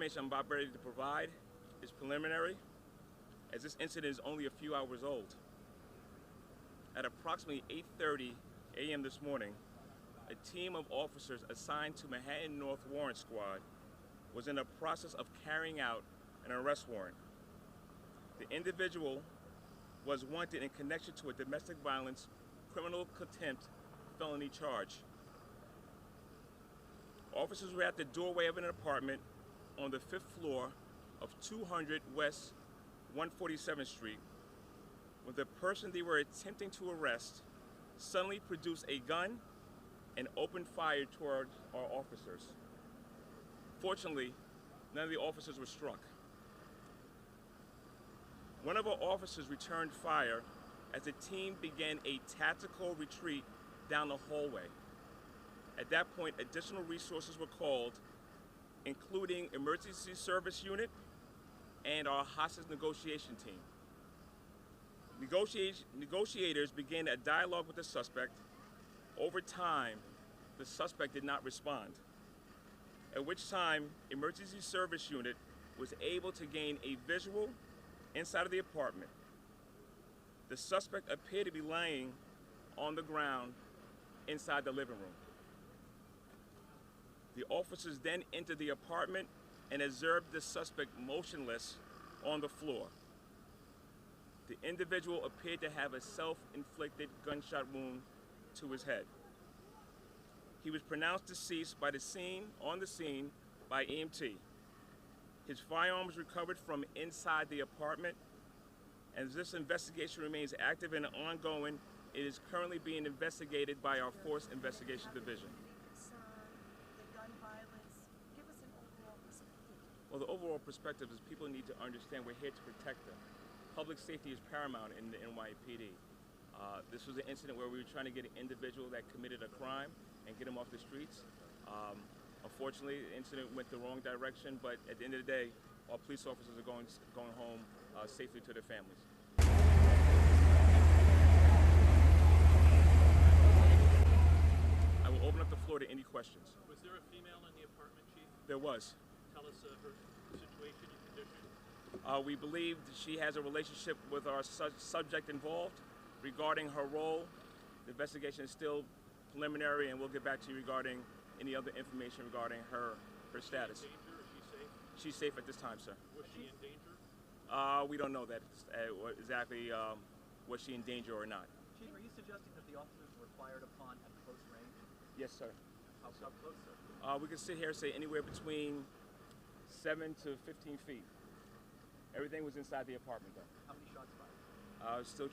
information I'm about ready to provide is preliminary, as this incident is only a few hours old. At approximately 8:30 a.m. this morning, a team of officers assigned to Manhattan North Warrant Squad was in the process of carrying out an arrest warrant. The individual was wanted in connection to a domestic violence criminal contempt felony charge. Officers were at the doorway of an apartment on the 5th floor of 200 West 147th Street when the person they were attempting to arrest suddenly produced a gun and opened fire towards our officers. Fortunately, none of the officers were struck. One of our officers returned fire as the team began a tactical retreat down the hallway. At that point, additional resources were called, including Emergency Service Unit and our hostage negotiation team. Negotiators began a dialogue with the suspect. Over time, the suspect did not respond, at which time Emergency Service Unit was able to gain a visual inside of the apartment. The suspect appeared to be lying on the ground inside the living room. The officers then entered the apartment and observed the suspect motionless on the floor. The individual appeared to have a self-inflicted gunshot wound to his head. He was pronounced deceased on the scene by EMT. His firearm was recovered from inside the apartment, and as this investigation remains active and ongoing, it is currently being investigated by our Force Investigation Division. The gun violence, give us an overall perspective. Well, the overall perspective is people need to understand we're here to protect them. Public safety is paramount in the NYPD. This was an incident where we were trying to get an individual that committed a crime and get him off the streets. Unfortunately, the incident went the wrong direction, but at the end of the day, our police officers are going home safely to their families. I will open up the floor to any questions. Was there a female in the apartment, Chief? There was. Tell us her situation and condition. We believe that she has a relationship with our subject involved. Regarding her role, the investigation is still preliminary, and we'll get back to you regarding any other information regarding her status. Is she in danger? Is she safe? She's safe at this time, sir. Was she in danger? We don't know that exactly. Was she in danger or not? Chief, are you suggesting that the officers were fired upon at close range? Yes, sir. How close, sir? We can sit here and say anywhere between 7 to 15 feet. Everything was inside the apartment, though. How many shots fired? Still